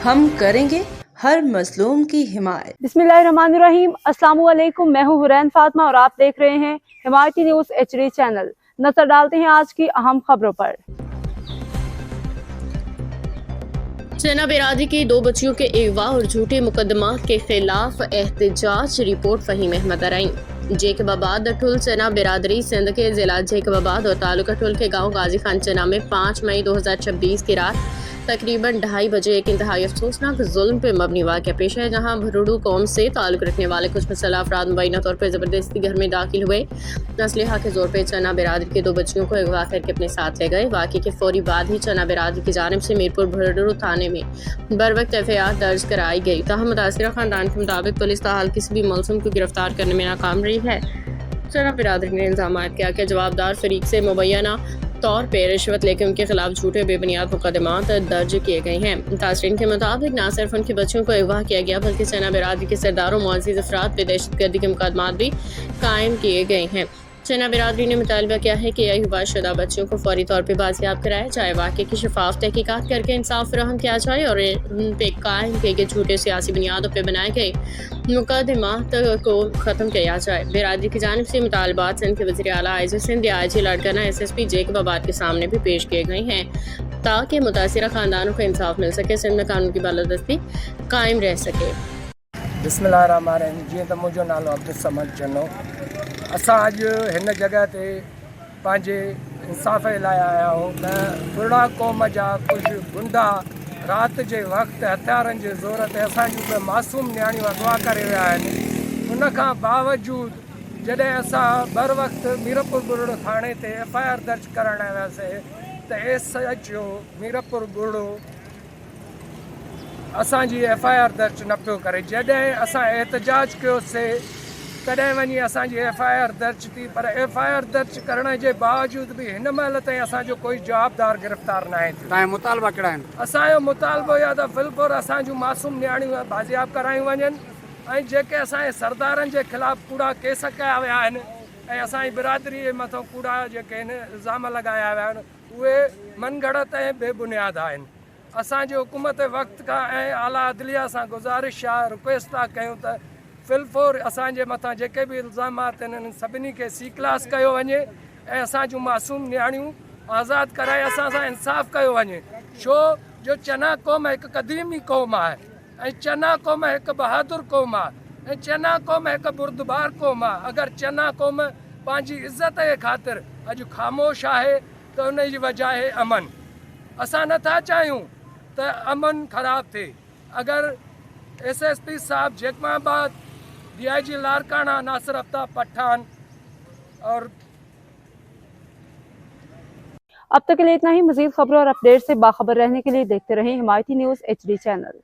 हम करेंगे हर मजलूम की हिमायत। बिस्मिल्लाहिर्रहमानिर्रहीम। अस्सलाम वालेकुम। मैं हूँ हुरैन फातिमा और आप देख रहे हैं हिमायती न्यूज़ HD चैनल। नजर डालते हैं आज की अहम खबरों पर। सेना बिरादरी की 2 बच्चियों के अगवा और झूठे मुकदमा के खिलाफ एहतजाज रिपोर्ट फहीम अहमद आई। जेकबाबाद ठुल सेना बिरादरी सिंध के जिला जेकबाबाद और तालुका ठुल के गांव गाजी खान चना में 5 मई 2026 की रात तकरीबन 2:30 बजे एक इंतहाई अफसोसनाक जुल्म पे मबनी वाक़या पेश है, जहां भरुडू कौम से ताल्लुक रखने वाले कुछ मुसल्लह अफराद मुबैना तौर पर ज़बरदस्ती घर में दाखिल हुए, असलहा के जोर पर चना बिरादरी के 2 बच्चियों को अगवा करके अपने साथ ले गए। वाक़े के फौरी बाद ही चना बिरादरी की जानिब से मीरपुर भरुडू थाने में बर वक्त FIR दर्ज कराई गई। ताहम मुतासिरा खानदान के मुताबिक पुलिस ताहाल किसी भी मौसम को गिरफ्तार करने में नाकाम रही है। चना बिरादरी ने इल्जाम किया कि जवाबदार फरीक से मुबैना तौर पर रिश्वत लेकर उनके खिलाफ झूठे बेबुनियाद मुकदमात दर्ज किए गए हैं। मुतासरीन के मुताबिक न सिर्फ उनके बच्चों को अगवा किया गया बल्कि सेना बिरादरी के सरदारों मुअज़्ज़िज़ अफराद पर दहशतगर्दी के मुकदमात भी कायम किए गए हैं। सेना बिरादरी ने मुतालबा किया है कि अगवा शुदा बच्चों को फौरी तौर पर बाजियाब कराया जाए, वाक़े की शफाफ तहकीकात करके इंसाफ फराहम किया जाए और उन पर कायम किए गए झूठे सियासी बुनियादों पर बनाए गए मुकदमात को ख़त्म किया जाए। बिरादरी की जानिब से मुतालबात सिंध के वज़ीर आला IG Sindh IG Larkana SSP Jacobabad के सामने भी पेश किए गए हैं ताकि मुतासिरा खानदानों को इंसाफ मिल सके, सिंध में कानून की बालादस्ती कायम रह सके। बिस्मिल्लाहिर्रहमानिर्रहीम। जीअं त मुंहिंजो नालो अब्दुल चनो। असां अॼु हिन जॻह ते पंहिंजे इंसाफ़ लाइ आया आहियूं त बुढ़ा क़ौम जा कुझु गुंडा राति जे वक़्तु हथियारनि जे ज़ोर ते असांजूं त मासूम नियाणियूं अगवा करे विया आहिनि। उनखां बावजूदि जॾहिं असां बर वक़्तु मीरपुर बुरुड़ो थाणे ते FIR दर्ज करण वियासीं त SHO मीरपुर बुरुड़ो असांजी FIR दर्ज न पियो करे। जॾहिं असां एहतजाज कयोसीं तॾहिं वञी असांजी FIR दर्ज थी, पर FIR दर्ज करण जे बावजूद बि हिन महिल ताईं असांजो कोई जवाबदार गिरफ़्तार न आहे। तव्हांजो मुतालबा कहिड़ा आहिनि? असांजो मुतालबो या त फिलपुर असांजूं मासूम नियाणियूं बाज़ियाब करायूं वञनि ऐं जेके असांजे सरदारनि जे ख़िलाफ़ कूड़ा केस कया विया आहिनि ऐं असांजी बिरादरी जे मथां कूड़ा जेके आहिनि इल्ज़ाम लॻाया विया आहिनि उहे मनगढ़ंत ऐं बेबुनियाद आहिनि। असांजे हुकूमत वक़्त खां ऐं आला अदलिया सां गुज़ारिश आहे, रिक्वेस्ट था कयूं त फिलफोर असांजे मथां जेके बि इल्ज़ामात आहिनि सभिनी खे C क्लास कयो वञे ऐं असांजूं मासूम नियाणियूं आज़ादु कराए असां सां इंसाफ़ कयो वञे। छो जो चना क़ौम हिकु क़दीमी क़ौम आहे ऐं चना क़ौम हिकु बहादुर क़ौम आहे ऐं चना क़ौम हिकु बुरदबार क़ौम आहे। अगरि चना क़ौम पंहिंजी इज़त जे ख़ातिर अॼु ख़ामोश आहे त उन जी वजह आहे अमन। असां नथा चाहियूं त अमन ख़राब थिए। अगर SSP साहब जेकबाबाद, DIG लाड़काना, नासिर आफ्ताब पठान और अब तक के लिए इतना ही। मज़ीद खबरों और अपडेट से बाखबर रहने के लिए देखते रहें हिमायती न्यूज़ HD चैनल।